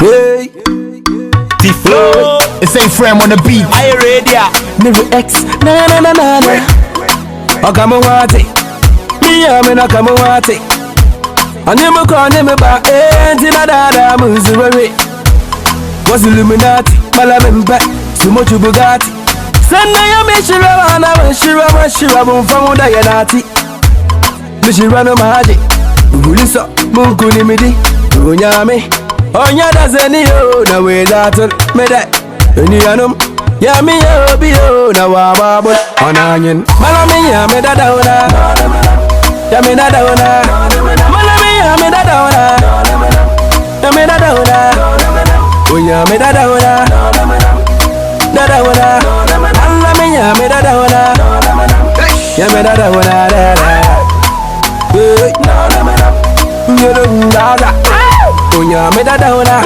Hey, T-Flow, it's a frame on the beat. Are you ready? Never X, na na na na na. Okamawate, me Okamawate. Animo kone ba, tina dada muzuwe. Was Illuminati, Malamembe, Sumochu Bugatti. Senda ya mishira wana mashira bumfamuda ya nati. Mishirano maji, Ugulisa, Munkuni midi, Ugunyame. Onya dazeni yo na we datul mede eni anum ya mi yo bi yo na wa babul onanyin malami ya me dadauna ya me dadauna malami ya me dadauna ya me dadauna onya me dadauna dadauna malami ya me dadauna ya me dadauna hey you don't dada Onya me dadauna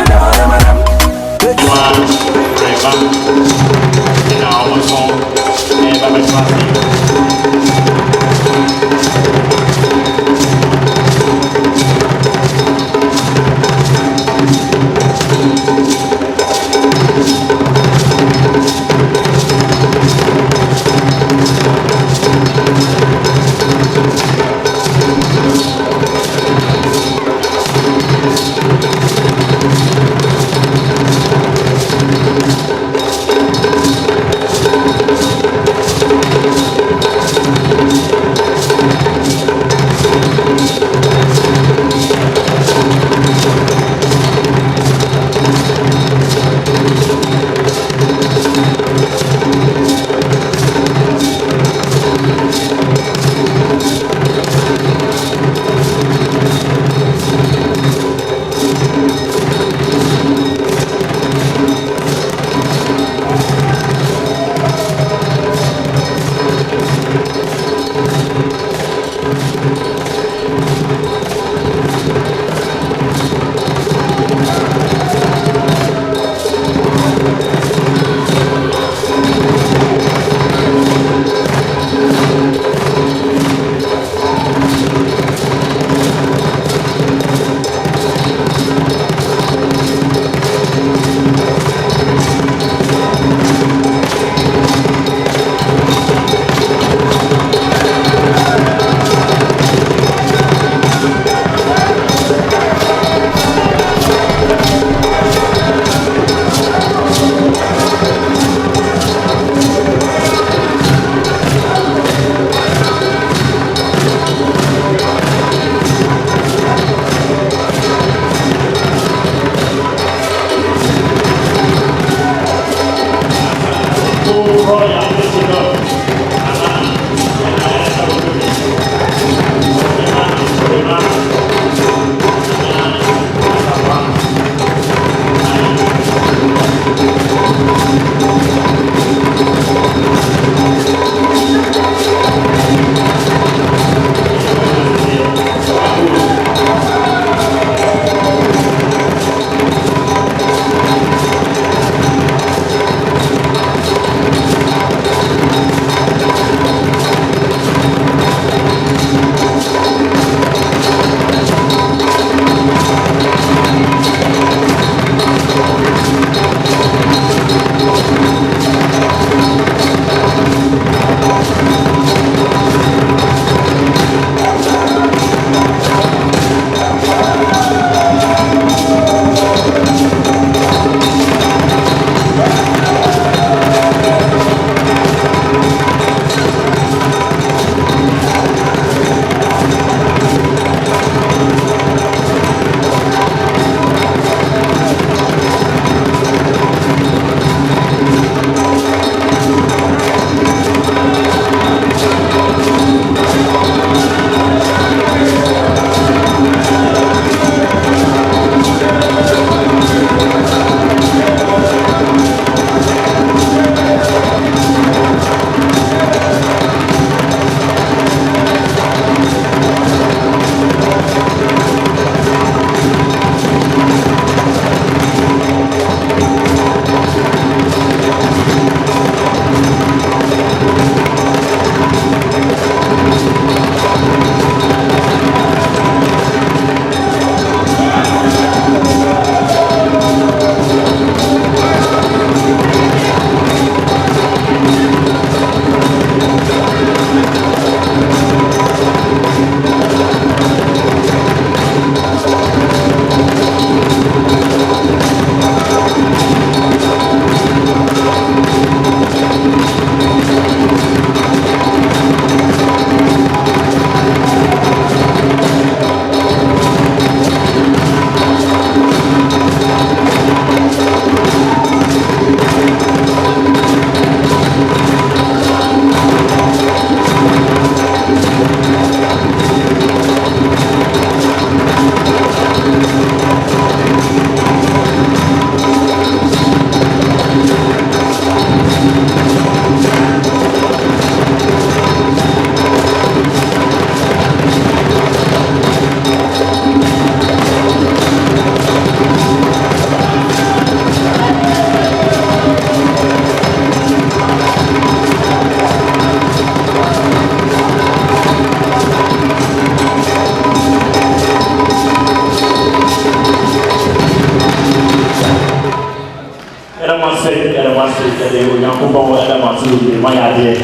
want to say, I want to say that they will not go on, I want to say, my idea.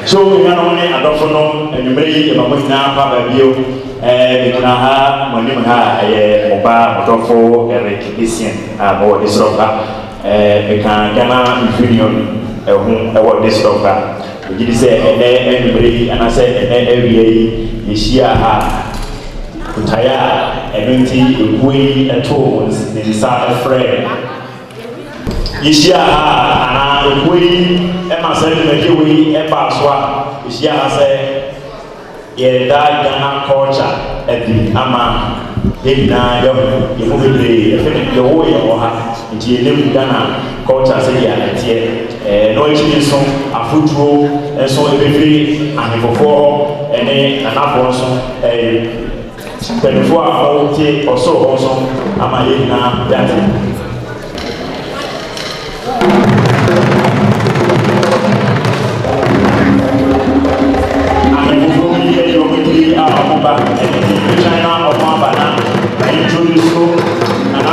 So, you know, I don't know, and you may have a now, Papa Bio, and you can have my name, a mobile, for Eric Listen, or this rocker, a can Union, what this rocker. You say, anybody, and I said, every day, you share Kutaya, Ementi, Way, and Tones, in South Friend. Ishia, and Way, Emma said, Way, and Baswa, Ishia said, yeah, that Ghana culture at the Ama, Hina, you move the way you have, and you live Ghana culture, say, yeah, no issues, a football, and so every and before, and another also, before I will take also, am I in that? China or Mabana, I introduce you, and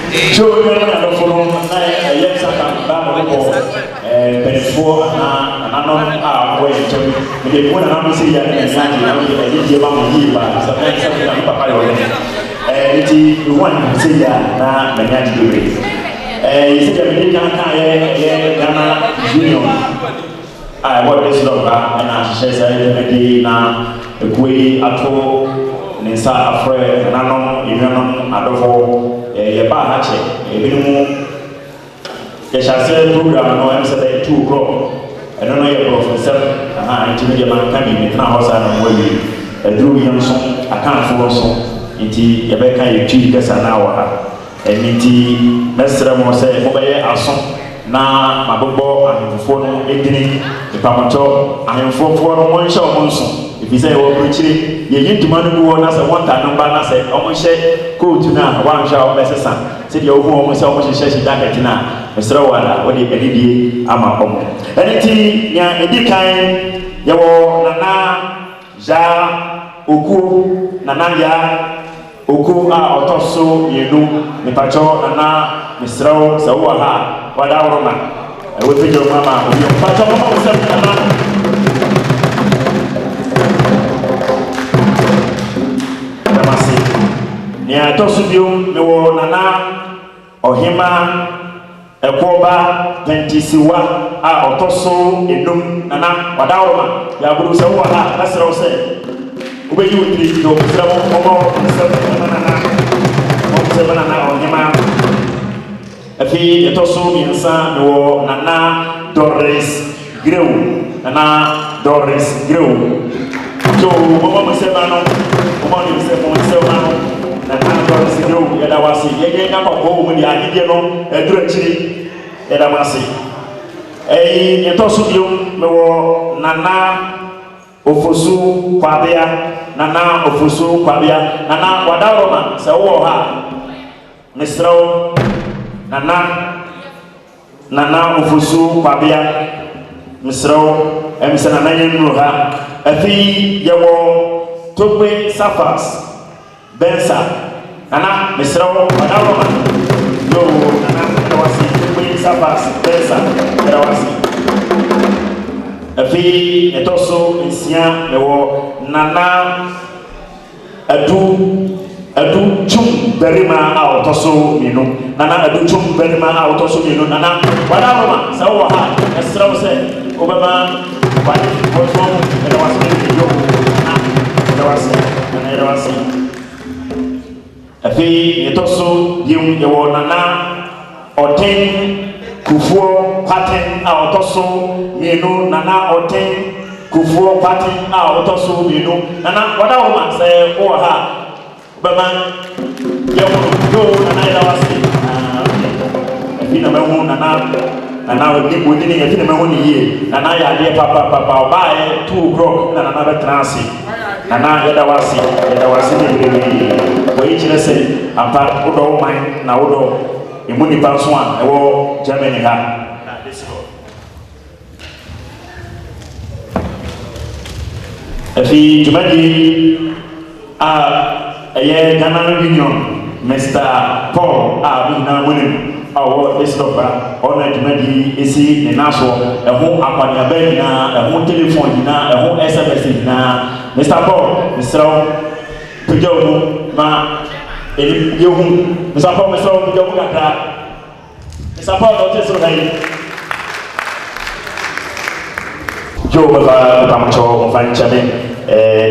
So we are follow na yes aka ba mo benefo na nanom we chem me de mo na no se ya na nyaji na we de ba mo yi ba so na papa yo le iti one se ya na me nyaji de we se ya me kan kan ye Ghana Union what this loka na she say me na ekwe ato ne sa afre nanom enuanom adofo ye ba ha che ebinumu ye shase program no am say 2 o'clock eno no ye professor nti me man kan ni na hosa na mwe edru yam so akan so so nti ye be kan ye twi kasa na wa ha nti mesra mo say mo be ye aso na mabobo ahemfo no edini ipamoto ahemfo no mo nhyɛ mo nso ifise wo preachiri ye yintuma no wo na se wonta no ba na se omo hyɛ coat na wa nhwa wo besesa se de wo hu omo se omo hyɛ jacket na mesra wala wo de edidie ama omo eniti nya edikan ye wo nana ja oku nana ya oku a otoso yenu nipacho nana mesra wo se wo ha wada woroma we pejo mama obi pacho mama wo se nana nia tosubium me wo nana ohima ekoba pentisiwa a otoso enum nana wadawoma ya buru se wo ha asra se obeyi wotri do se wo momo se nana mo se nana ohima afi etoso miensa me wo nana Doris Greu nana Doris Greu so momo se nana momo ni se mo se nana na kanto sido ya dawasi ye na ko mu dia ide no eduro chiri ya dawasi etoso bio me wo nana ofosu kwabia nana ofosu kwabia nana wadaroma se wo ha misro nana ofosu kwabia misro emse nana yenu ha afi ye wo togbe safas bensa nana misrawo wadawoma yo nana dawasi kwe safas bensa dawasi afi etoso nsia mewo nana adu chum berima a otoso minu nana adu chum berima a otoso minu nana wadawoma sawo ha esrawo se obama wadi bozo dawasi yo nana dawasi afi etoso dium yewo nana oten kufuo paten a otoso mienu nana oten kufuo paten a otoso mienu nana wadawoma se o ha bama yewo do nana dawasi afi na mehu nana we ni bodi ni afi na mehu ni ye nana ya de papa obae 2 o'clock nana be transi nana yadawasi ni we chire se apa odo man na odo imuni panso a ewo Germany ha afi tumadi Ghana Union Mr. Paul na woni awo estopa ona tumadi esi ne naso eho akwanya ba na eho telephone na eho SMS na Mr. Paul Mr. Pujomu ma yehu Mr. Paul Pujomu kaka Mr. Paul do teso dai jo baba pamcho fanchane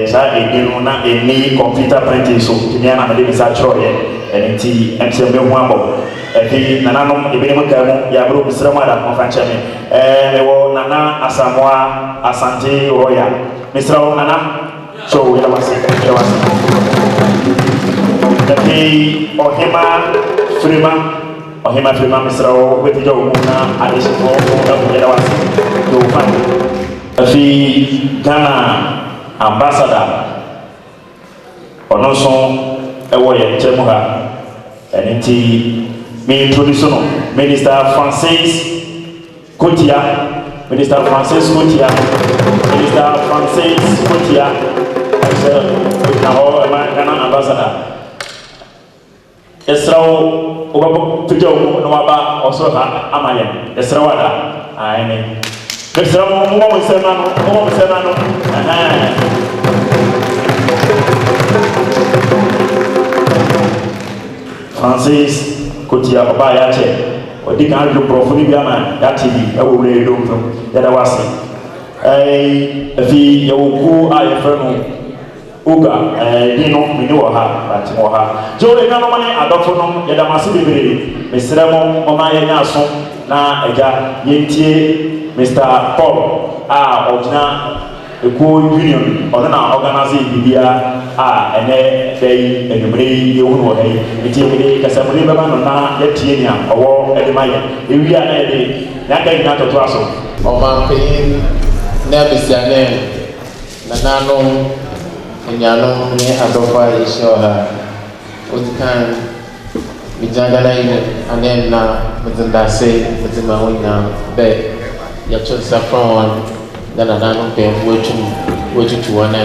za edinu na eni computer printing so tinia na mede bisa choye enti MC me ho abo ebi nananom ebe mu kamu ya bro Mr. Mada fanchane ewo nana Asamoah Asante Royal Mr. Nana so we have tapi ohima frima Mr. Wetu jo na adisi ko da wasi do fan afi Ghana ambassador onoso ewo ye chemu ha eniti me introduce no Minister Francis Kotia na ho Ghana ambassador Esrao Obajo no Waba also Amayan, Esrawada, I mean. Esrao Momo Serrano, Francis Kotia Obayache, or Dick Andrew Profunibiama, that TV, I will really do from Yadawasi. If he will go, I affirm. Uga, Dino, Minuha, Batimoha. Joe, the Ganamani, Adophonom, Yadamasi, Mr. Omaya Nason, Na Ega, Yentie, Mr. Paul, Ogina, the Cool Union, or now organizing Bibia, and they, and the Bray, the Uno, the Timmy, Casamari, Babana, Yetinia, or Edmaya, the Via Nede, Naka Nato Trasso. Oma Pain, Nebisiane, Nanano. Nyano ni adofa ishoha udikan bijangana ile anena mzindase mzimawina be ya chonsa from dana nanu pe wetu tuwana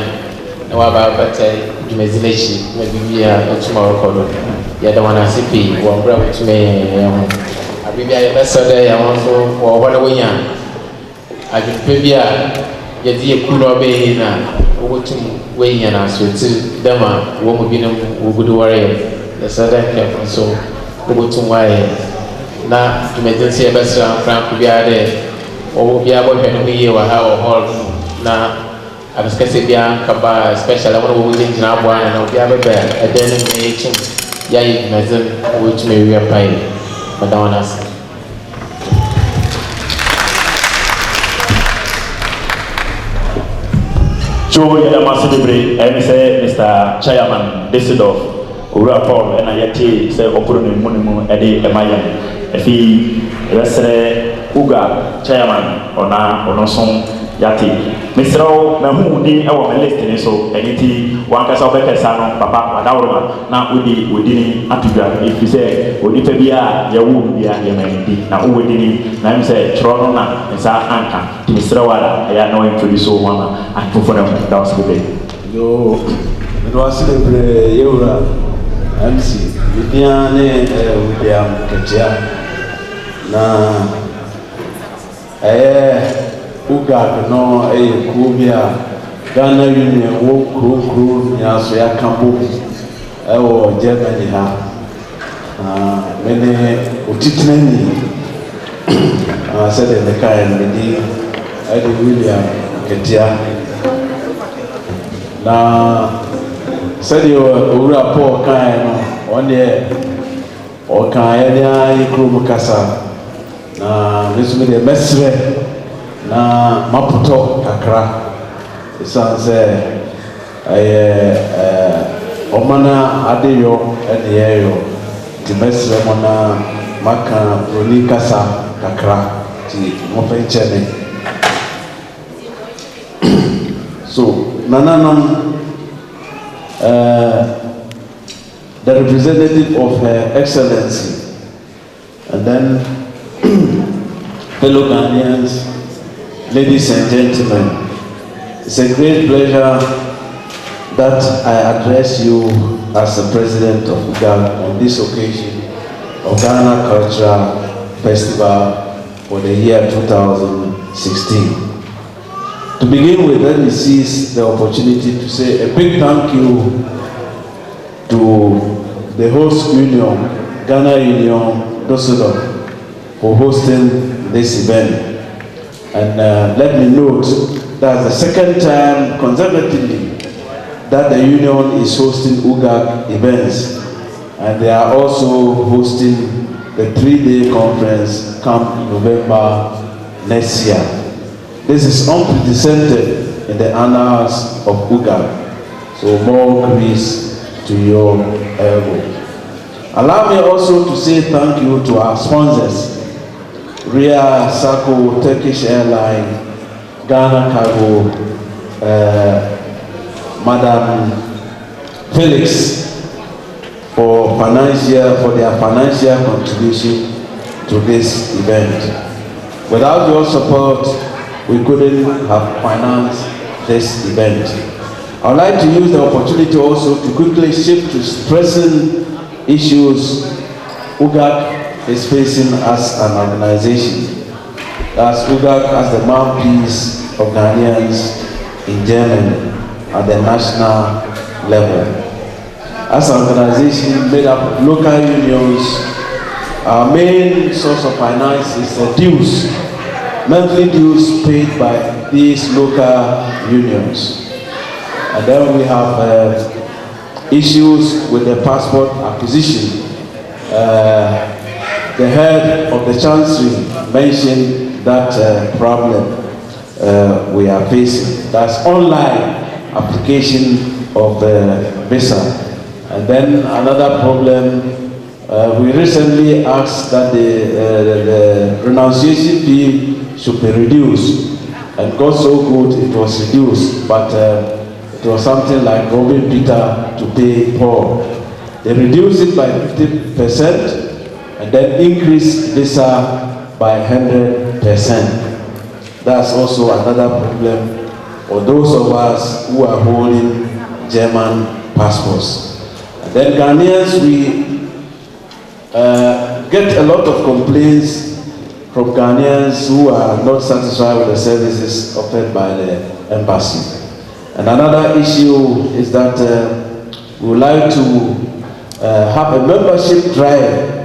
na waba bata jumezileshi na bibia otuma rekodo ya da wana sipi wa mbra wetume abibia ya besode ya wanso wa wana wenya ajupebia ya die kuno be na wotum wenya na so ti dama wo mu binam wo gudu ware the southern camp so wotum wae na tumejensi ebesra frank bia de o bia bo hwe no ye wa ha o hall na abaskase bia kaba special amana wo win jina abo ana na bia bebe eden me chim ya yi mazem wotum wi apai madawanas. Joe Yadama celebrate, I say Mr. Chairman Desidov, Ura Paul, and I yet say Opurun Munimu, Eddie Emayan. If he Resre Uga, Chairman, or Son Yati. Mr. Nahu did our listening so anything one case of Sano, Papa, Adaurama, now within Atuga. If you say, Odipabia, Yawu, Yamandi, now within, now say, Tronona, and Sa Anka, to Mr. Wada, I know introduce Mama and put for them down to the bay. Yo, it was celebrate Eura MC, Vidiane, William Katia. Na Uga no Kubia Ghana Union wo kru nyaso ya kambo ewo Germany ha mene utitinani said the kind medi Eddie William Ketia na said you owura Paul kan no one day o kan ya ikru kasa na mesu de mesre na maputo kakra isanse omana adeyo eneyo timesre mona maka roni kasa kakra ti mofenchene so nananam the representative of Her Excellency and then fellow Ghanaians, ladies and gentlemen, it's a great pleasure that I address you as the president of Ghana on this occasion of Ghana Cultural Festival for the year 2016. To begin with, let me seize the opportunity to say a big thank you to the host union, Ghana Union Dusseldorf, for hosting this event. And let me note that the second time consecutively that the union is hosting UGAG events, and they are also hosting the 3-day conference come November next year. This is unprecedented in the annals of UGAG, so more grace to your elbow. Allow me also to say thank you to our sponsors, Ria Sako, Turkish Airline, Ghana Cargo, Madam Felix for their financial contribution to this event. Without your support, we couldn't have financed this event. I would like to use the opportunity also to quickly shift to stressing issues UGAC is facing as an organization. That's UGAC as the mouthpiece of Ghanaians in Germany at the national level. As an organization made up of local unions, our main source of finance is the dues, monthly dues paid by these local unions. And then we have issues with the passport acquisition. The head of the Chancery mentioned that problem we are facing. That's online application of the visa. And then another problem, we recently asked that the renunciation fee should be reduced. And God so good it was reduced, but it was something like robbing Peter to pay Paul. They reduced it by 50% and then increased visa by 100%. That's also another problem for those of us who are holding German passports. And then Ghanaians, we get a lot of complaints from Ghanaians who are not satisfied with the services offered by the embassy. And another issue is that we would like to have a membership drive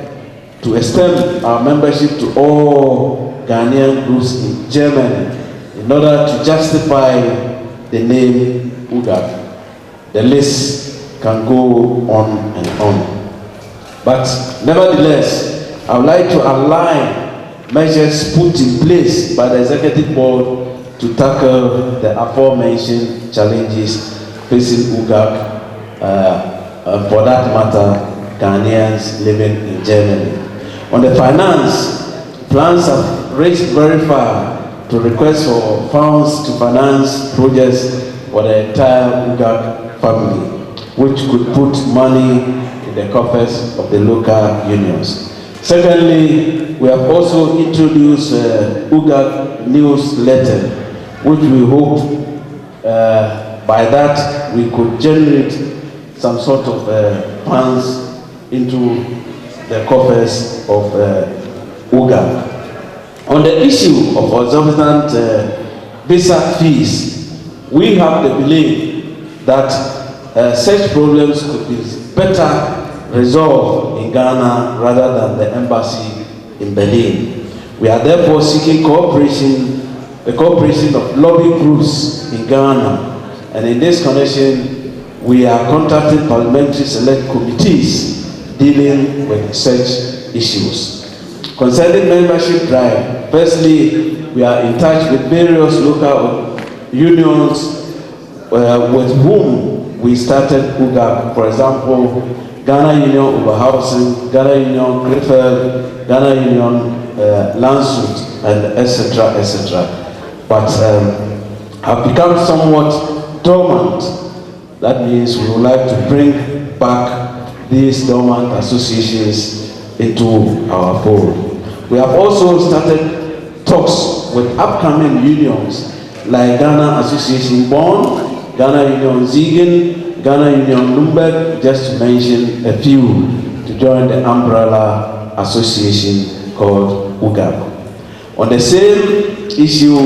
to extend our membership to all Ghanaian groups in Germany in order to justify the name UGAC. The list can go on and on. But nevertheless, I would like to align measures put in place by the Executive Board to tackle the aforementioned challenges facing UGAC, for that matter, Ghanaians living in Germany. On the finance, plans have reached very far to request for funds to finance projects for the entire UGAC family, which could put money in the coffers of the local unions. Secondly, we have also introduced UGAC newsletter, which we hope by that we could generate some sort of funds into the coffers of UGAC. On the issue of exorbitant visa fees, we have the belief that such problems could be better resolved in Ghana rather than the embassy in Berlin. We are therefore seeking the cooperation of lobby groups in Ghana, and in this connection, we are contacting parliamentary select committees dealing with such issues. Concerning membership drive, firstly, we are in touch with various local unions with whom we started UGAC. For example, Ghana Union Oberhausen, Ghana Union Krefeld, Ghana Union Landshut, and etc., etc. But have become somewhat dormant. That means we would like to bring back these dormant associations into our fold. We have also started talks with upcoming unions like Ghana Association Bonn, Ghana Union Ziegen, Ghana Union Nuremberg, just to mention a few, to join the umbrella association called UGAC. On the same issue,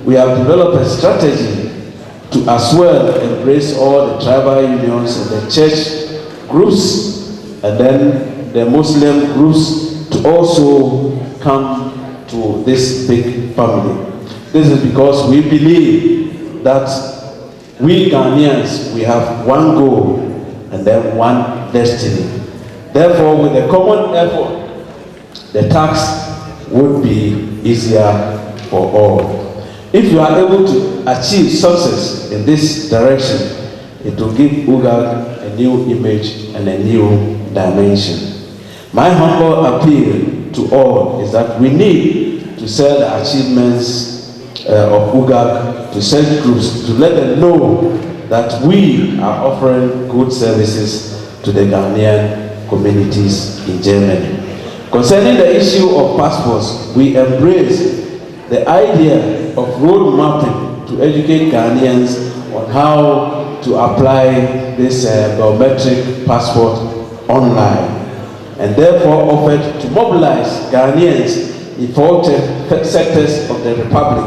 we have developed a strategy to as well embrace all the tribal unions and the church groups, and then the Muslim groups to also come to this big family. This is because we believe that we Ghanaians, we have one goal and then one destiny. Therefore, with a common effort, the task would be easier for all. If you are able to achieve success in this direction, it will give UGAC a new image and a new dimension. My humble appeal to all is that we need to sell the achievements of UGAC to such groups, to let them know that we are offering good services to the Ghanaian communities in Germany. Concerning the issue of passports, we embrace the idea of road mapping to educate Ghanaians on how to apply this biometric passport online, and therefore offered to mobilize Ghanaians in all sectors of the Republic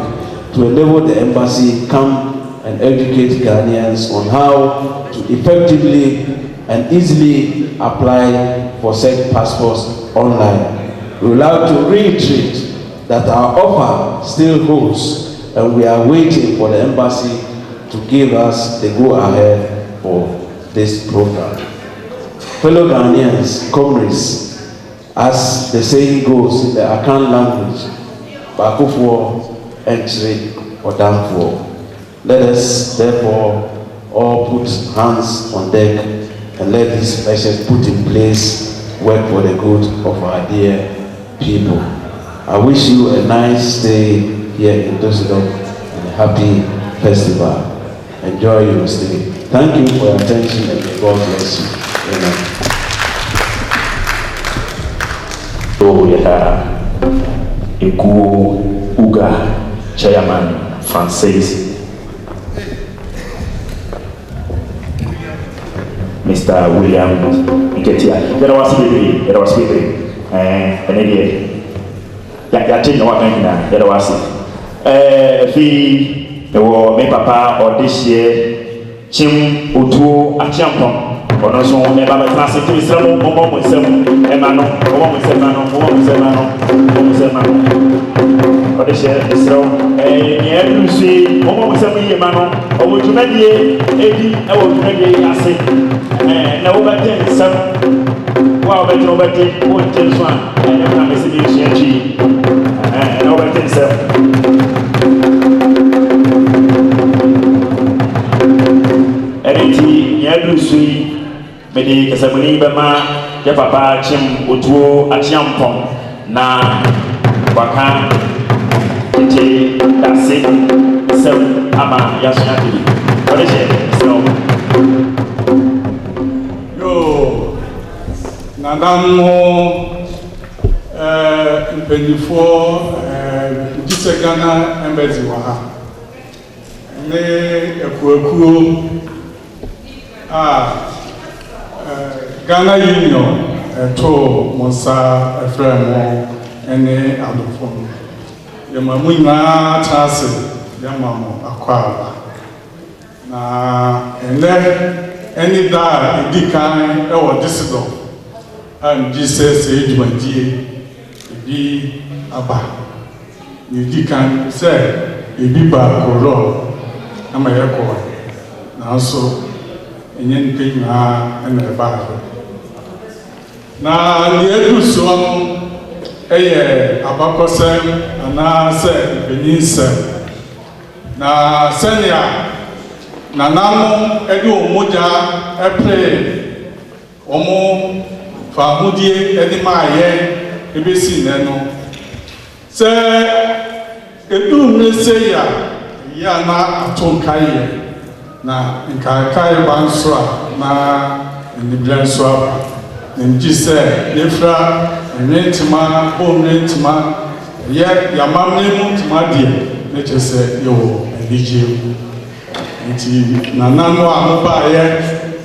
to enable the embassy come and educate Ghanaians on how to effectively and easily apply for said passports online. We would like to reiterate that our offer still holds, and we are waiting for the embassy to give us the go-ahead for this program. Fellow Ghanaians, comrades, as the saying goes in the Akan language, Bakufo entry or Damfo. Let us therefore all put hands on deck and let these measures put in place work for the good of our dear people. I wish you a nice stay here in Düsseldorf and a happy festival. Enjoy your stay. Thank you for your attention and may God bless you. Amen. Eku Uga Chairman Francis Mr. William Nketia. There was speaking. And again, Yatin Wakana, there was me papa or this year, Chim Utu Achampon. Onoso neba betrase to isemo momo isemo emano momo isemo odeshe isro ye lusi momo isemo yemano owojumedie edi ewojumedie ase na obete isem wa obete o tenso an na message shi na obete isem editi ye lusi Medi Kasabuni Bama, ya papa Chim Utuo Achiampon, na Waka, Kiti, Dasi, Sem, Ama, Yasunati. What is it? So, yo, Nadamo, Penifo, Gisagana, and Beziwaha. Ne, a Kuku, Ghana Union to Mosa Efremo ene adofo yamamuna chance yamamo akwa na ene da edikan e wo disido and Jesus ejumadi ebi aba edikan say ebi ba koro amayeko na so enye npe na eba na liedu so eye abakosem ana se beninse na senia na namo edu omoja epre omo famudie edi maaye ebesi nenu se edu nse ya na atonkaye na nkankaye banso na ndibranso Njise, Nefra, Rentima, Home Rentima, yet Yamamne Timadi, nature said, yo, and DJ. Nanano Amoba,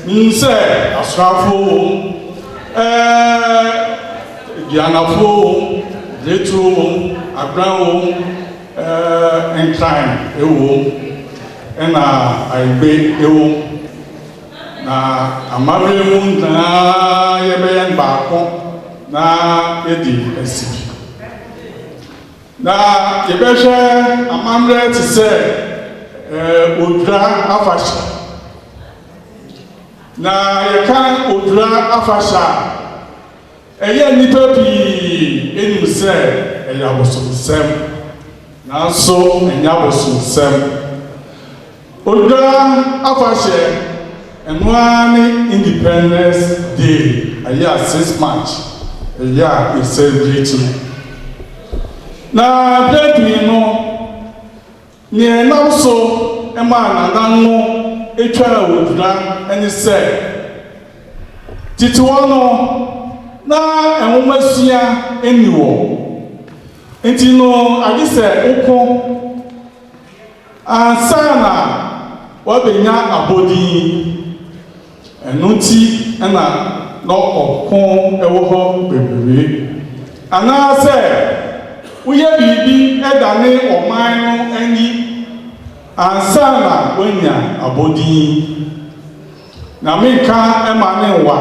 Nse, Asrafo, Gianafo, Retro, Abraham, and Time, and I beg you. Na amabere mu na yebeyen baako na edi esibi na yebehwe amamre ti se odra afasha na yeka odra afasha eye nipa bi enu se eya bosomsem na so enya bosomsem odra afasha and one Independence Day, a year 6 March, a year is celebrating. Now, let me know, near now so, a man and no, a child would run and he said, Tituano, now a woman see anywhere. And you know, I just said, Oko, and Sana, what be now a body. Noti na na ɔko ɛwɔ hɔ bebree anaasɛ woyɛ biribi ɛdane ɔman no ani ansa na woanya abɔdin na menka ɛma ne nwa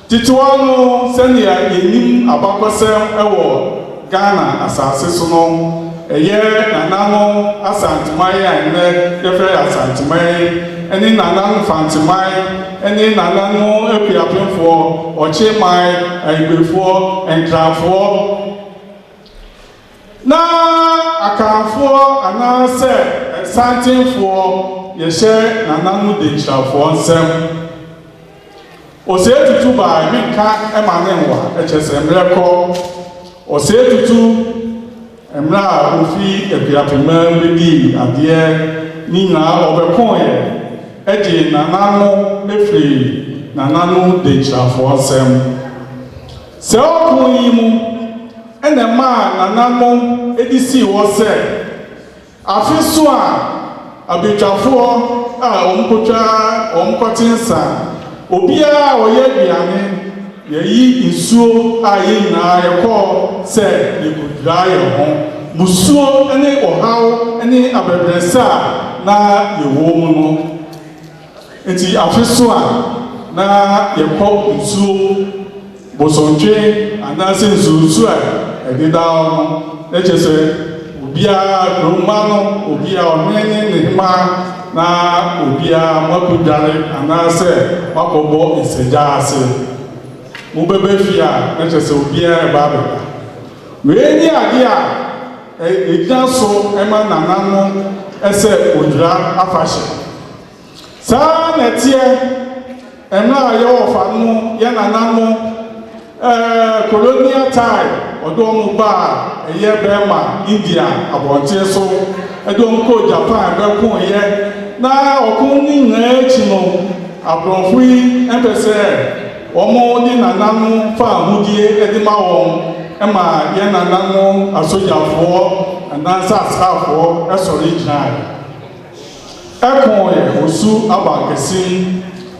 titiwa no sɛnea yɛnim abakɔsɛm ɛwɔ Ghana asase so no ɛyɛ nanano asanteman a ɛnɛ yɛfrɛ asanteman ɛne nanano fanteman ɛne nanano apiapemfoɔ ɔkyeman ayigbefoɔ nkrafoɔ na akanfoɔ anaasɛ santenfoɔ yɛhyɛ nanano denkyirafoɔ nsɛm ɔsɛ tutu baa menka ɛma ne nwa ɛkyɛ sɛ mmerɛ kɔ ɔsɛ tutu mmerɛ a ofi apiapema bɛdi adeɛ ne nyinaa ɔbɛkɔɔyɛ ɛde nanano ɛfiri nanano denkyirafoɔ nsɛm sɛ ɔko yi mu ɛna maa nanano ɛde sii hɔ sɛ afe so a abɛtwafoɔ a ɔmkɔte nsa obiara a ɔyɛ aduane yɛyi nsuo a yɛn nyinaa yɛkɔɔ sɛ yɛkɔdwira yɛn ho musuo ne ɔhaw ne abɛbrɛsɛ a na yɛwɔ mu no nti afe so a na yɛkɔ nsuo bosontwe anaasɛ nsuosu a ɛdeda no na kyerɛ sɛ obiara kuroma no obiara ɔhene ne hema na obiara makɔdware anaasɛ makɔbɔ nsagya ase mobɛbɛ fie a na kyerɛ sɛ obiara ɛba abɛba wei ni adeɛ a ɛgyina so ɛma nanano ɛsɛ odwira afahyɛ saa na ɛteɛ ɛmmerɛ a yɛwɔ fa no yɛ nanano colonial time ɔde ɔmo ba a ɛyɛ bɛrima India abɔnten so ɛde ɔmo kɔ Japan bɛko yɛ na ɔko ne nyinaa akyi no aborɔfo yi ɛpɛ sɛ ɔmo de nanano fa ahodie ɛde ma wɔn ɛma yɛ nanano asogyafoɔ anaasɛ asraafoɔ ɛsɔre gyina ɛko yɛ osu aba kɛse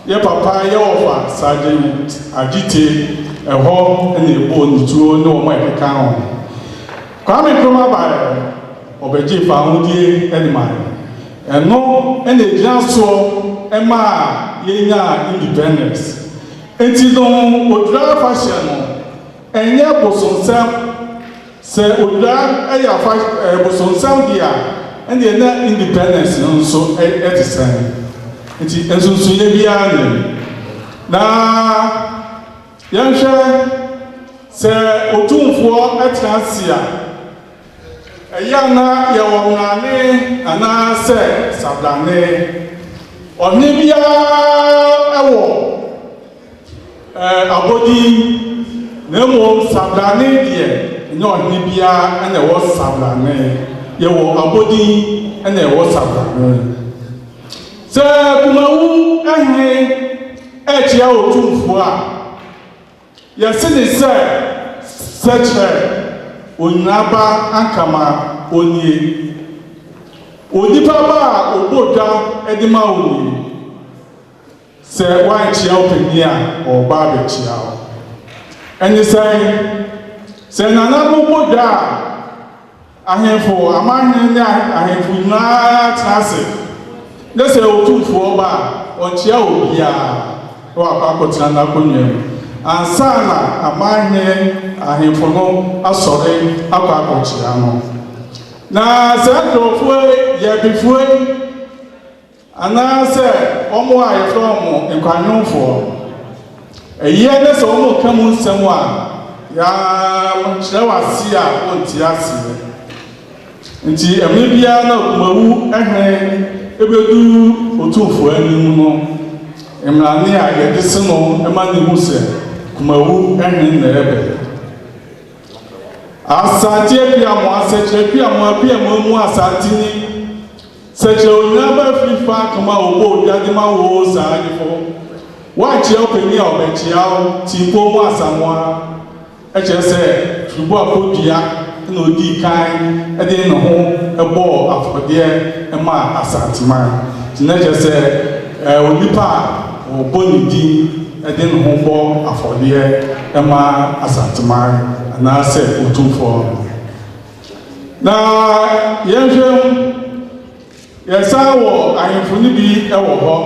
yɛ papa yɛ ɔfa Sergeant Agyite ɛhɔ ɛna ɛbɔ nituo ne wɔn a ɛkeka ho Kwame Nkrumah ba ɔbɛgye fa ahodie ɛde ma ɛno ɛna ɛgyina soɔ ɛma a yɛnya independence enti no odwira afahyɛ no ɛnyɛ bosonsɛm sɛ odwira ɛyɛ bosonsɛm deɛ a ɛna ɛna independence no nso ɛte sɛn enti nsonsoyɛ biara ne na yɛnhwɛ sɛ otumfoɔ ɛtena ase a ɛyɛ na yɛwɔ nnane anaasɛ sabrane ɔhene biara ɛwɔ abɔdin na mmom sabrane deɛ ɛnyɛ ɔhene biara ɛna ɛwɔ sabrane yɛwɔ abɔdin ɛna ɛwɔ sabrane sɛ kumawu ɛhene ɛkyia otumfoɔ a yɛse ne sɛ sɛkyerɛ onyinaba ankama onie onipa ba a ɔbɔ dwa ɛde ma onie sɛ wankyia ɔpani a ɔba abɛkyia wo ɛne sɛ nana no bɔ dwa a ahemfo amahene ne ahemfo nyinaa tena ase ne sɛ otumfoɔ ba a ɔnkyia obiara na wakɔ akɔtena n'akonnwa mu ansa na amahene ahemfo no asɔre akɔ akɔkyia no na sɛ nkurɔfoɔ yɛbifoɔ anaasɛ ɔmo a yɛfrɛ ɔmo nkwanwomfoɔ ɛyɛ ne sɛ ɔmo ka mu nsɛm a yɛkyerɛ wase a ɔnte aseɛ nti ɛmɛ biara na kumawu ɛhene ɛbɛdu otumfoɔ anim no mmerane a yɛde se no ɛma ne hu sɛ kumawu ɛhene na ɛbɛ asante apiamo asɛkyerɛ apiamo mu asante ni sɛkyerɛ onyina ba firi fa kama ɔbɔ odwade ma wo saa nifo wankyerɛ ɔpani a ɔbɛkyia wo timpo mu asamoa ɛkyerɛ sɛ tubo akɔdua na odi kan ɛde ne ho ɛbɔ afɔdeɛ ɛma asantema nti na kyerɛ sɛ onipa a ɔbɔ ne din ɛde ne ho bɔ afɔdeɛ ɛma asanteman anaasɛ otumfoɔ na yɛnhwɛ yɛsan wɔ ahemfo no bi ɛwɔ hɔ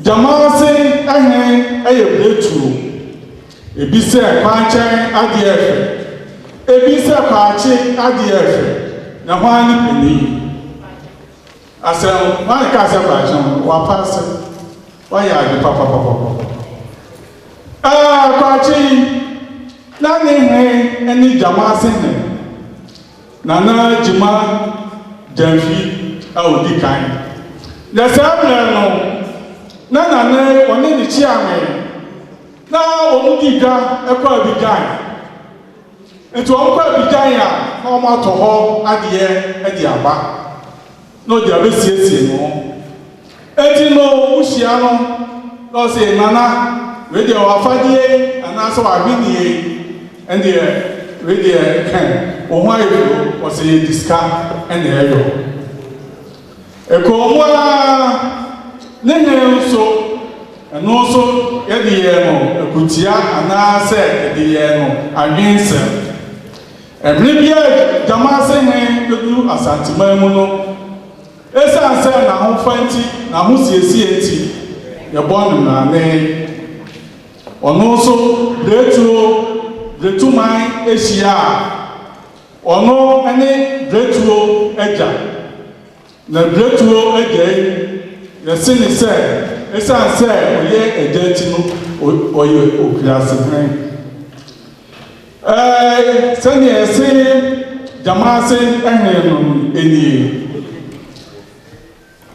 Jamase ahene ɛyɛ bretuo ebi sɛ kwankyɛn adeɛ ɛfɛ ebi sɛ kwaakye adeɛ ɛfɛ na hwan ne panyin asɛm hwan ka sɛ kwaakye wapa sɛ wayɛ ade papapapapa kwaakye na ne hene ɛne Jamase hene Nana Jima Jamfi a odi kan na saa mmerɛ no na nane ɔne ne kyiame na ɔmo di dwa ɛkɔ Abidjan nti ɔmo kɔ Abidjan a na ɔmo atɔ hɔ adeɛ ɛde aba na ɔde abɛsiesie no eti no wuhyia no na ɔsɛ nana wei deɛ wafadeɛ anaasɛ wahweneɛ ɛndeɛ wei deɛ wɔn ho ayɛ fo ɔsɛ yɛ disika ɛna ɛyɔ ɛkɔn mu a ne nyɛ nso ɛno nso yɛde yɛ no akutia anaasɛ yɛde yɛ no adwensɛm ɛmene bi a Jamase hene bɛdu asanteman mu no ɛsiane sɛ n'ahofa nti n'ahosiesie nti yɛbɔ no nnane ɔno nso bretuman ahyia a ɔno ne bretuo agya na bretuo agya yi yɛsi ne sɛ ɛsiane sɛ ɔyɛ agya akyi no ɔyɛ okuasehene sɛnea yɛsi Jamase hene no nie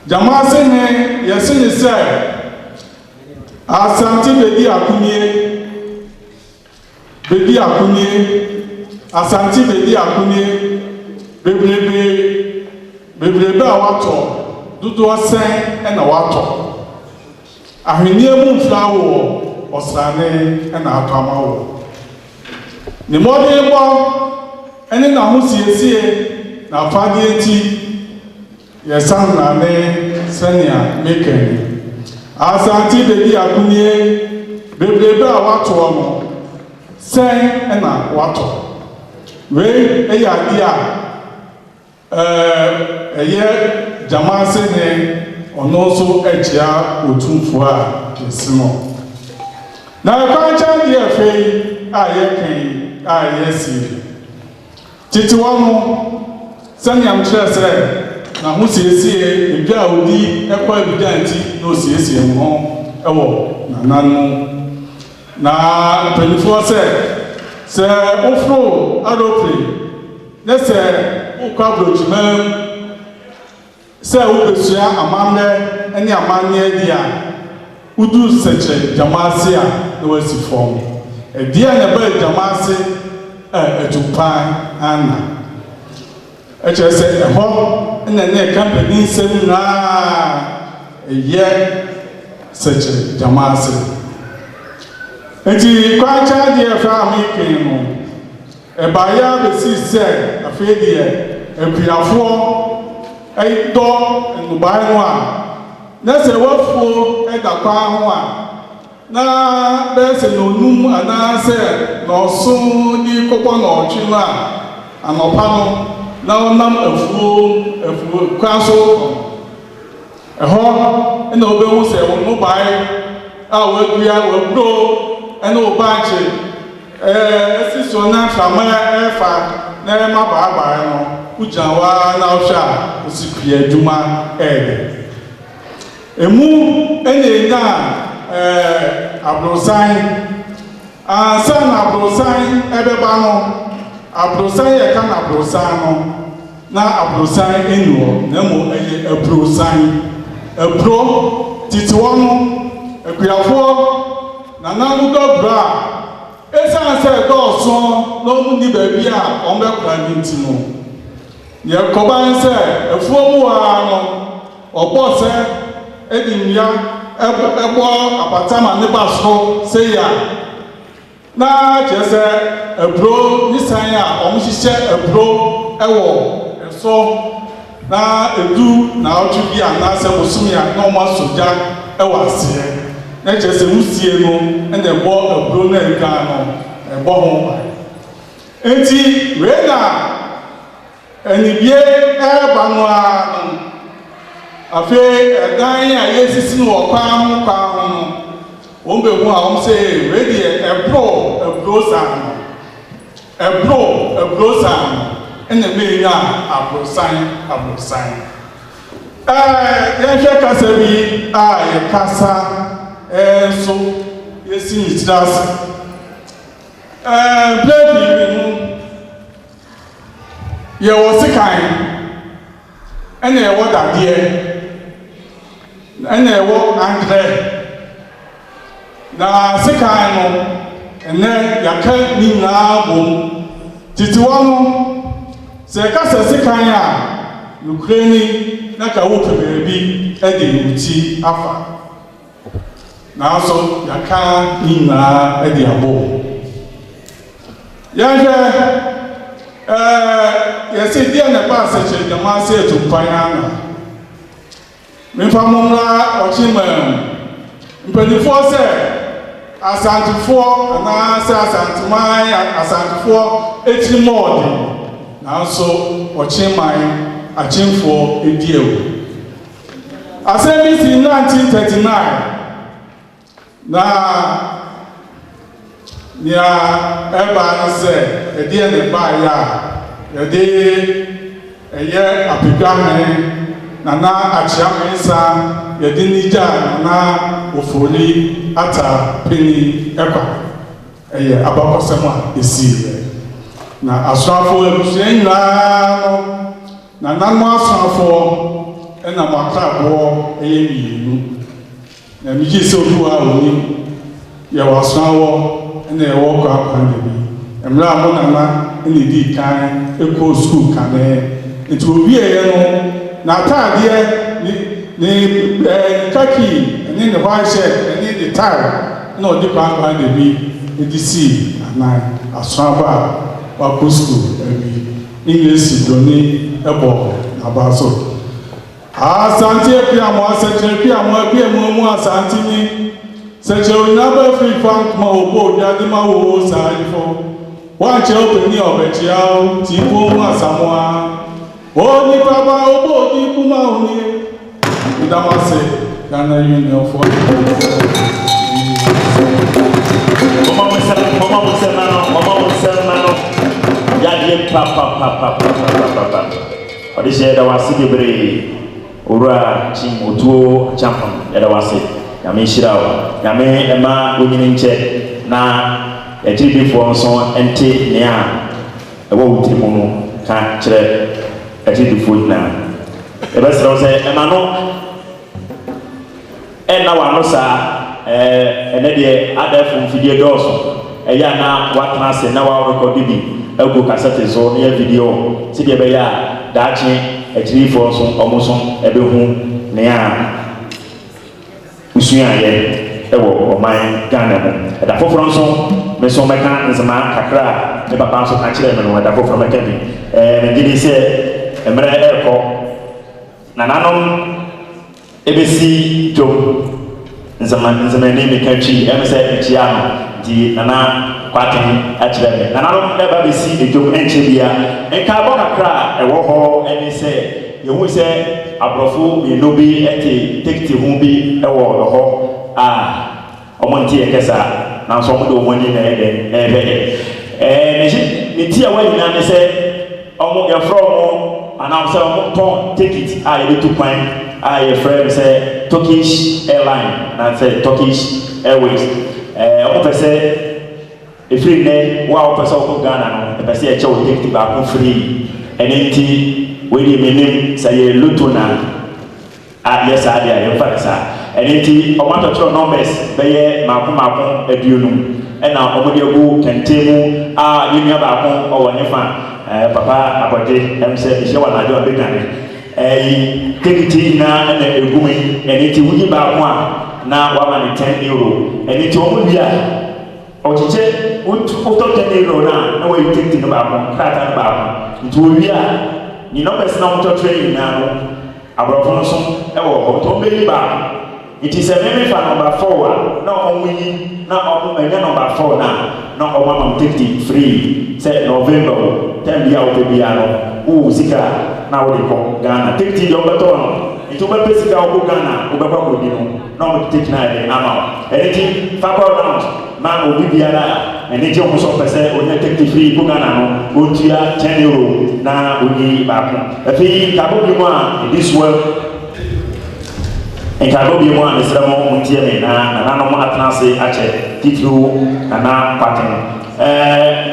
Jamase hene yɛsi ne sɛ asante bedi akonie asante bedi akonie bebrebe a watɔ dodoɔ sɛn ɛna watɔ ahwenneɛ mu mfra wɔ ɔsrane ɛna atɔ ama wɔ ne mmɔden bɔ ɛne n'ahosiesie na afadeɛ nti yɛsan nane sɛnea mekani asante bedi akonie bebrebe a watɔ no sɛn ɛna watɔ wei ɛyɛ adeɛ a ɛyɛ Jamase hene ɔno nso akyia otumfoɔ a yɛsi no na kwankyɛn deɛ afei a yɛkan a yɛsi titewa no sɛnea mkyerɛ sɛ n'ahosiesie edwa a odi ɛkɔ Abidjan nti na osiesie mu ho ɛwɔ nananom na mpanyinfoɔ sɛ woforo aeroplane ne sɛ wokɔ aburokyiman sɛ wobɛsua amammerɛ ne amanneɛ di a woduru sɛkyerɛ Jamase a na wasi fam ɛdeɛ na ɛbɛyɛ Jamase atupan ana ɛkyerɛ sɛ ɛhɔ na ne company nsɛm nyinaa ɛyɛ sɛkyerɛ Jamase nti kwankyɛn deɛ ɛfɛ a mekan no ɛbaeɛ abɛsii sɛ afei deɛ akuafoɔ ɛdɔ nnubae no a na sɛ wafuo ɛda kwan ho a na bɛyɛ sɛ na onum anaasɛ na ɔso de kɔkɔ na ɔtwe no a anɔpa no na ɔnam afuo kwan so ɛhɔ ɛna wobɛhu sɛ wo nnubae a wadua waburo ɛne wo bankye ɛsi so na mframa ɛfa na ɛma baabaa no wogyina waa na wohwɛ a wosi pia adwuma ɛɛdɛ emu ɛna ɛnya aborosan ansa na aborosan ɛbɛba no aborosan yɛka na aborosan no na aborosan ɛni hɔ na mmom ɛyɛ aborosan aburo tete hɔ no akuafoɔ nananom dɔbro a ɛsiane sɛ dɔɔso na ɔmu nni baabi a ɔmbɛkora ne nti no yɛkɔban sɛ afuo mu waa no ɔbɔ sɛ ɛde nnua ɛbɔ apatama ne ba soro sɛ ya na kyerɛ sɛ aburo ne san a ɔmo hyehyɛ aburo ɛwɔ ɛso na edu na ɔtwe bi anaasɛ bosome a na ɔmo asogya ɛwɔ aseɛ na kyerɛ sɛ wusie no ɛna ɛbɔ aburo na ɛka no ɛbɔ ho enti wei na anibie ɛreba no a no afei ɛdan a yɛsisi no wɔ kwan ho no wɔn bɛhu a wɔn sɛ wei deɛ ɛburo saa no ɛburo saa no ɛna mɛnya aborosan yɛhwɛ kasa bi a yɛkasa nso yɛsi ne tiri ase plɛɛti bi no yɛwɔ sekan ɛna yɛwɔ dadeɛ ɛna yɛwɔ angrɛ na sekan no ɛnɛ yɛaka ne nyinaa bom titiwa no sɛ yɛkasa sekan a nukure ni na ka wo pɛ baabi ɛde wuti afa nanso yɛaka ne nyinaa ɛde abɔ yɛhwɛ yɛsɛ deɛ na ɛba asɛkyerɛ gyama sɛ ɛtumpan ana memfa mo mmra ɔkyema mpanimfoɔ sɛ asantefoɔ anaasɛ asantefoɔ ɛkyiri mɔɔde nanso ɔkyeman akyemfoɔ edi ewu asɛm bi si 1939 na nea ɛba no sɛ ɛdeɛ ne baayɛ a yɛde ɛyɛ apedwahene nana akyeamensa yɛde nigya nana ofori ata peni ɛkwa ɛyɛ abakɔsɛm a ɛsiiɛ na asoafoɔ abusua nyinaa no na nanu asoafoɔ ɛna mo akraboɔ ɛyɛ mmienu na megye sɛ obi a onim yɛwɔ asoawɔ ɛna yɛwɔ kɔ akwan da bi mmerɛ a mo nana ɛna di kan ɛkɔ sukuu kanee nti owieɛ no n'ataadeɛ ne kaki ɛne ne white shirt ɛne ne tie na ɔde kɔ akwan da bi ɛde sii anan asoaba a wakɔ sukuu ɛbi English doni ebo abaso asante piamo asante piamo piamo mu asante ni seche onaba free bank ma obo jade ma wo saifo wa che openi obechia o ti ko mu asamoa o ni baba obo di ku ma oni idamase Ghana Union for mama muselmano yadie papa odise da wase gebre ora chim otuo champam da wase ya me shirawo ya me ema onyini nche na ejibifo nso ente ne a ewo wuti mu no ka kire ejibifo na ebesero se ema no na wa no sa ene de adafo mfidie dɔɔso eya na watena se na wa record bi ego cassette so ne video si de be ya daachi ejirifo so omoso ebehu ne a usua ye ewo oman Ghana mo da foforo nso me so meka nzema kakra ne papa nso ka kire me no da foforo meka bi me gidi se emre eko na nanom ebesi jo nzema ne meka chi emse echia no di nana kwaten akire me nana no eba besi ejo enche bia enka bo kakra ewo ho eni se yehu se abrofo me no bi ete tekti hu bi ewo ho omonti ekesa na so mo do omoni na ebe ne ti awa nyina ne se omo ya from ana se omo ton take it ye to kwan ye friend say Turkish airline na say Turkish Airways omo pese efiri ne wa pese o Ghana no pese e che o take ba ko free enenti we di menim say ye luto na yes adia ye fa sa enenti omo to chro numbers be ye mako aduonu ena omo de gu kentemu yenu ba ko o woni fa papa abode emse ehye wa na de obekane tekiti na na egumi enenti wuji ba ko na wa ma ni 10 euro enenti omo bia ochiche uto 10 euro na we tekiti no ba ko krata no ba ko nti owia ni numbers na mo to train na no abrofo no so ewo ho to be ba It is a meme for number 4. No, only now, number 4 now. No, I'm 33. Say November, 10 years piano. Oh, Zika, now they come Ghana. 30 years better. It will be Zika or Ghana, Ubaba will be no take 9 amount. Anything, Papa round, man will be Biana, and it's almost up percent when you take the free Bugana, go to your 10 euro. Now we need back. If he can't be this world. Nkabo bi mu a mesra mo muntie me na no mo atena se ache titru na paten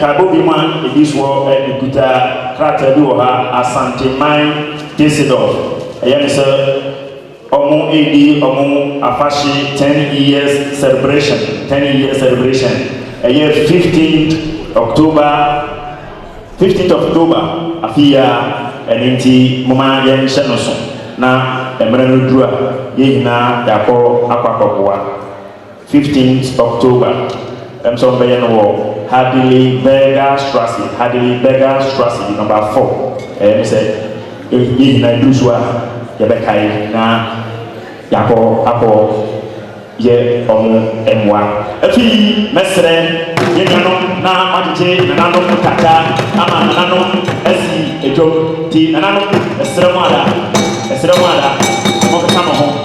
nkabo bi mu a ediswo ekuta krata bi wo ha Asante Man Desidor eyem se omo edi omo afashi 10 years celebration eye 15th October afia enenti moma yen hye no so na Emmanuel Dua, Yina, Dako, Aquacoa, 15th October. So, Hadley Berger Strasse, number 4. And said, Yina Duswa, Yabekai, na Yako, Ako, Ye, Omu, Emwa. A fee, Mestre, Yenano, na Majite, Nanano, Kata, Ama, Nanano, Esi, Ejo, T, Nanano, Estremada. Esramada, Mokatamo,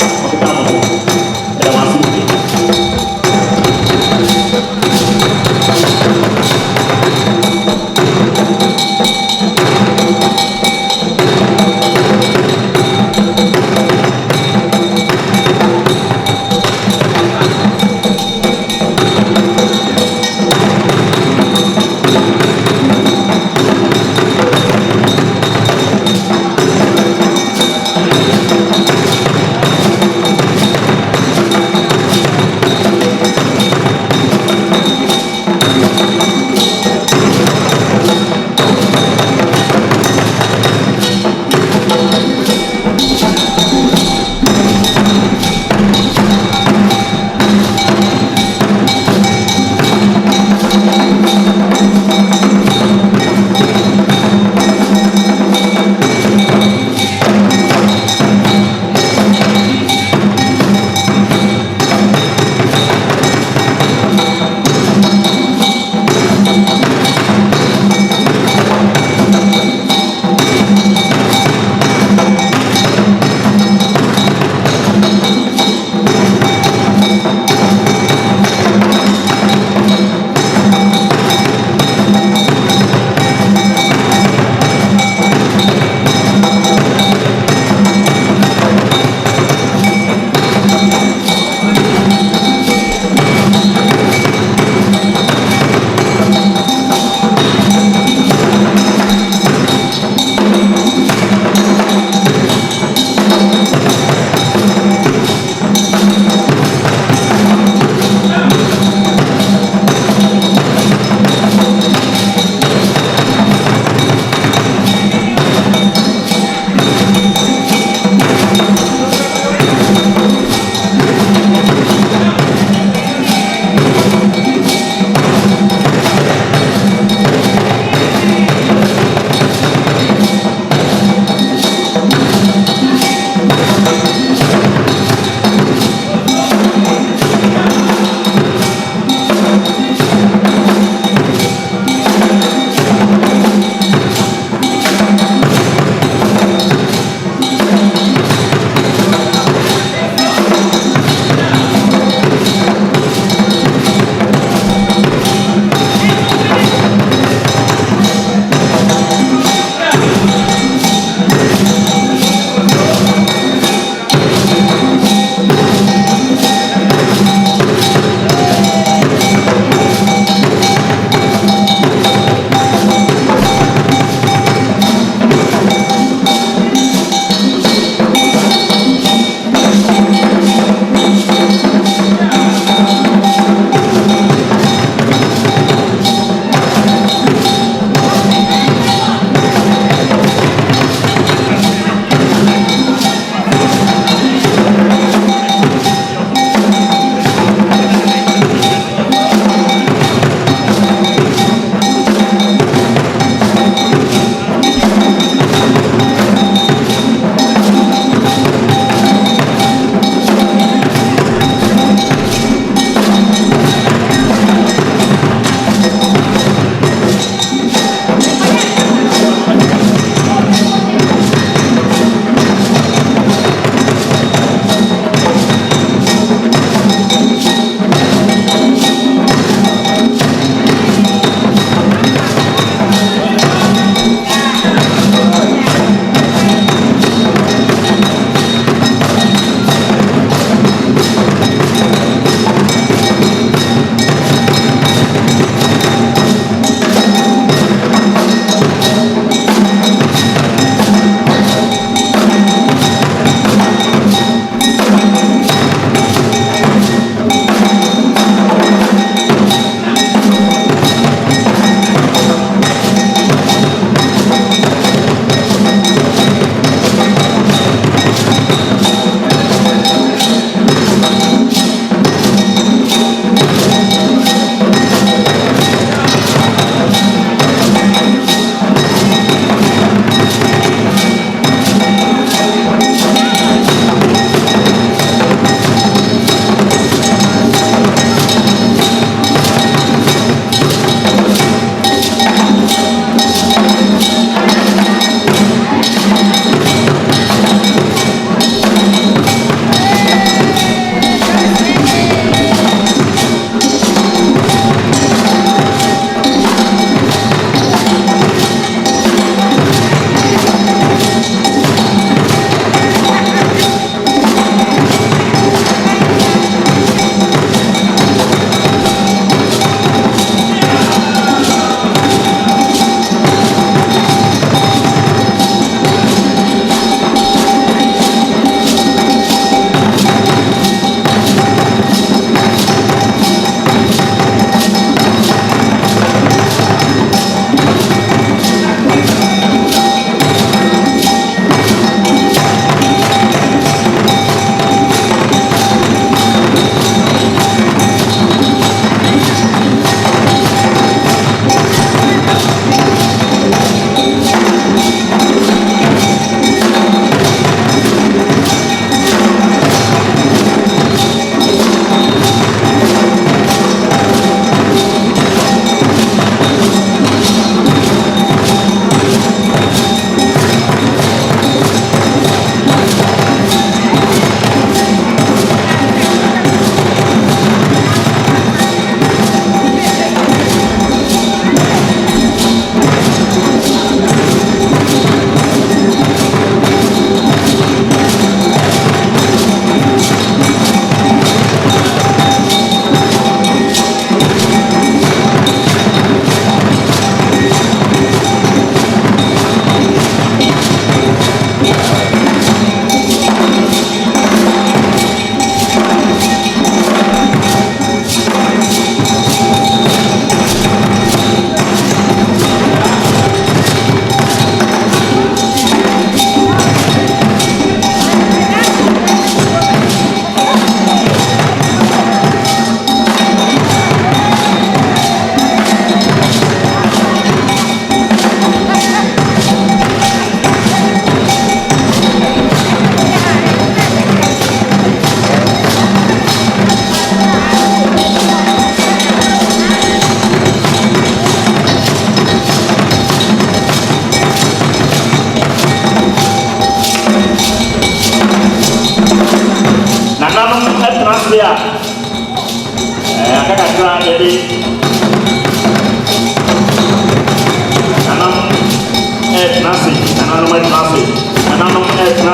Nancy, and I know my Nancy, and I know my Nancy, and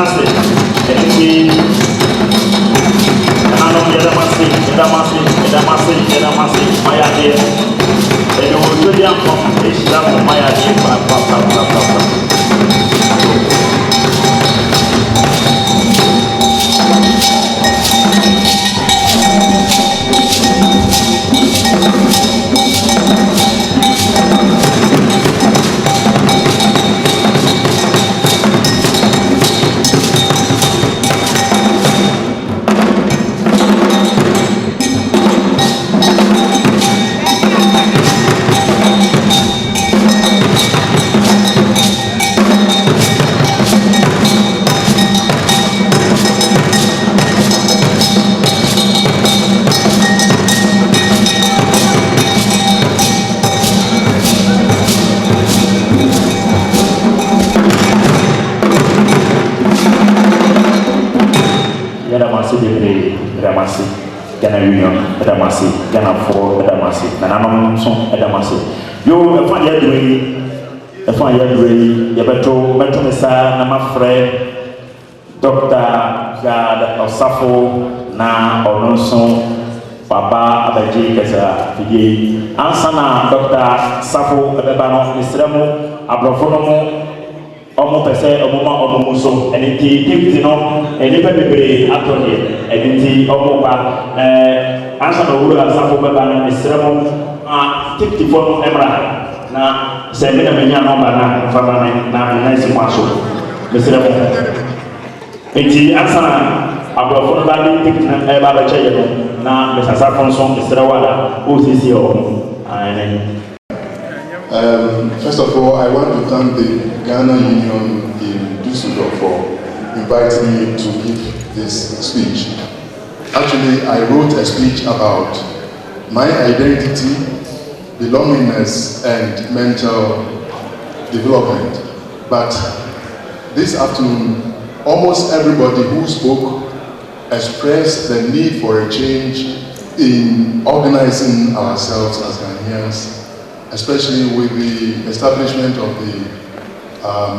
I know the Damasi, my idea. And you will do the outcome, my idea. Edamasi, Ghana Union, Edamasi, Ghana 4, Edamasi, Nanam Son, Edamasi. You find your doing, you better Messa, Nama Dr. Gad Osafo, Na Olonson, Baba Abaji Kasa, Fiji, Ansana, Dr. Safo, Ebano, Mistremo, Abrofonomo. Omo pese omo so eniti deputy no enipa bebre atone eniti omo ba ansa no wura Safo beba na esremo deputy for no emra na se me na menya no ba na fa ba na isi kwaso esremo enti ansa na abrofo no ba ni deputy na ba ba cheye no na me Safo so esrewa da osisi o First of all, I want to thank the Ghana Union in Düsseldorf for inviting me to give this speech. Actually, I wrote a speech about my identity, belongingness, and mental development. But this afternoon, almost everybody who spoke expressed the need for a change in organizing ourselves as Ghanaians, especially with the establishment of the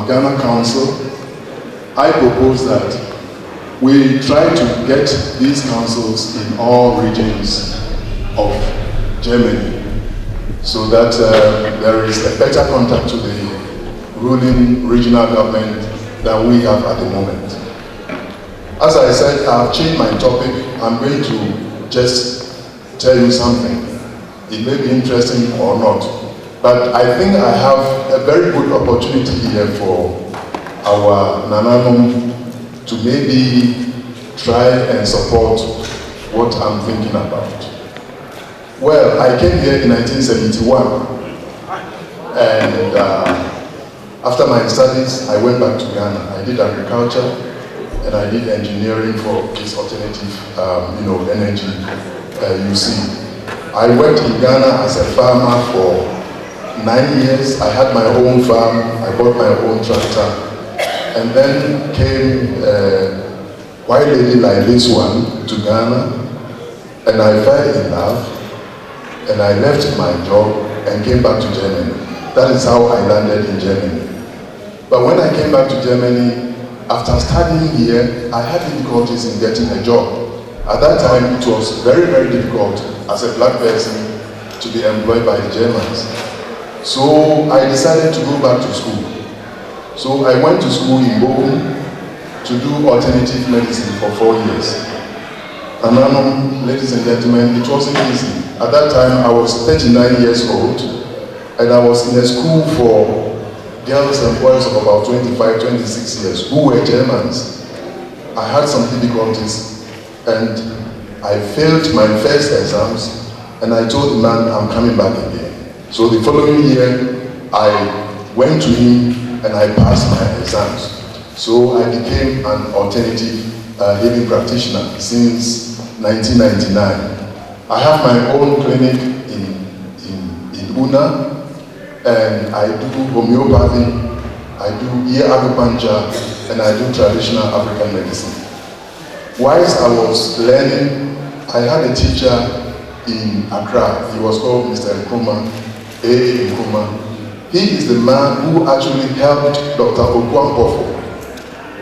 Ghana Council. I propose that we try to get these councils in all regions of Germany so that there is a better contact to the ruling regional government than we have at the moment. As I said, I've changed my topic. I'm going to just tell you something. It may be interesting or not, but I think I have a very good opportunity here for our Nananum to maybe try and support what I'm thinking about. Well, I came here in 1971, and after my studies, I went back to Ghana. I did agriculture, and I did engineering for this alternative, energy, you see. I worked in Ghana as a farmer for 9 years. I had my own farm, I bought my own tractor, and then came a white lady like this one to Ghana, and I fell in love, and I left my job and came back to Germany. That is how I landed in Germany. But when I came back to Germany, after studying here, I had difficulties in getting a job. At that time, it was very, very difficult as a black person to be employed by the Germans. So I decided to go back to school. So I went to school in Bochum to do alternative medicine for 4 years. And now, ladies and gentlemen, it wasn't easy. At that time, I was 39 years old, and I was in a school for girls and boys of about 25, 26 years who were Germans. I had some difficulties, and I failed my first exams, and I told the man I'm coming back again. So the following year, I went to him and I passed my exams. So I became an alternative healing practitioner since 1999. I have my own clinic in Una, and I do homeopathy, I do ear acupuncture, and I do traditional African medicine. Whilst I was learning, I had a teacher in Accra. He was called Mr. Nkrumah, A. Nkrumah, He is the man who actually helped Dr. Okwambofo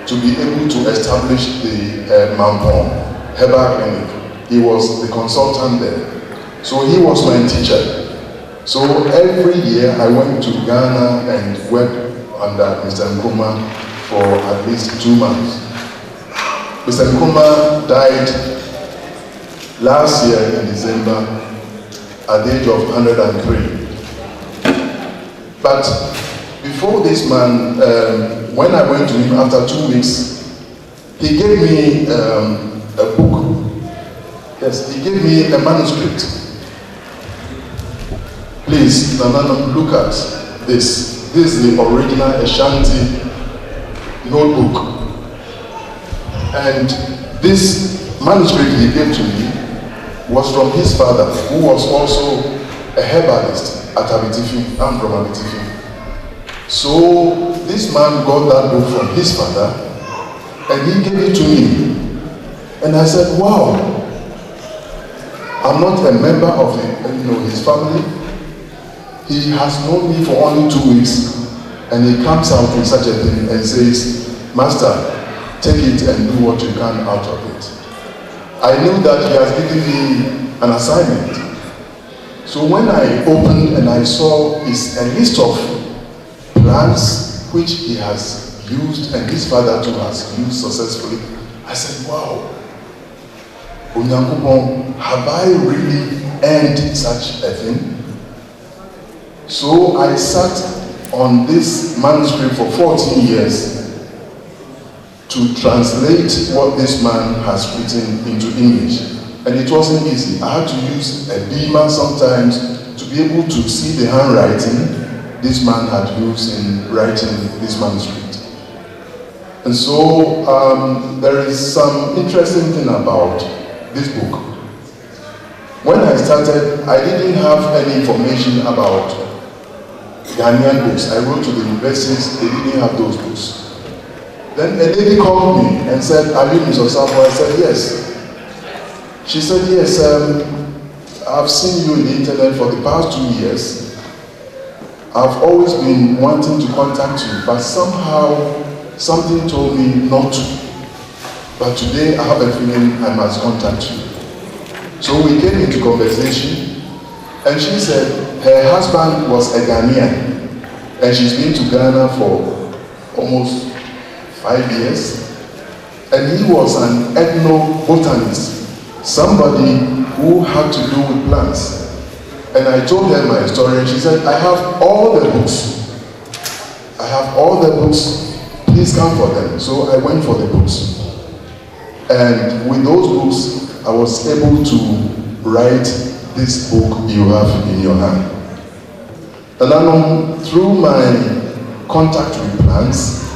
to be able to establish the Mampong Herbal Clinic. He was the consultant there. So he was my teacher. So every year I went to Ghana and worked under Mr. Nkrumah for at least 2 months. Mr. Nkrumah died last year in December at the age of 103. But before this man, when I went to him after 2 weeks, he gave me a book. Yes, he gave me a manuscript. Please, Nanano, look at this. This is the original Ashanti notebook. And this manuscript he gave to me was from his father, who was also a herbalist at Abitifi. I'm from Abitifi. So this man got that book from his father and he gave it to me. And I said, wow, I'm not a member of his family. He has known me for only 2 weeks and he comes out with such a thing and says, Master, take it and do what you can out of it. I knew that he has given me an assignment. So when I opened and I saw a list of plants which he has used and his father too has used successfully, I said, wow, Onyankopon, have I really earned such a thing? So I sat on this manuscript for 14 years to translate what this man has written into English. And it wasn't easy. I had to use a beamer sometimes to be able to see the handwriting this man had used in writing this manuscript. And so there is some interesting thing about this book. When I started, I didn't have any information about Ghanaian books. I wrote to the universities, they didn't have those books. Then a lady called me and said, are you Mr. Osafo? I said, yes. She said, yes, I've seen you on the internet for the past 2 years. I've always been wanting to contact you, but somehow something told me not to. But today I have a feeling I must contact you. So we came into conversation and she said her husband was a Ghanaian and she's been to Ghana for almost 5 years. And he was an ethnobotanist, somebody who had to do with plants. And I told her my story and she said, I have all the books. I have all the books. Please come for them. So I went for the books. And with those books, I was able to write this book you have in your hand. And then through my contact with plants,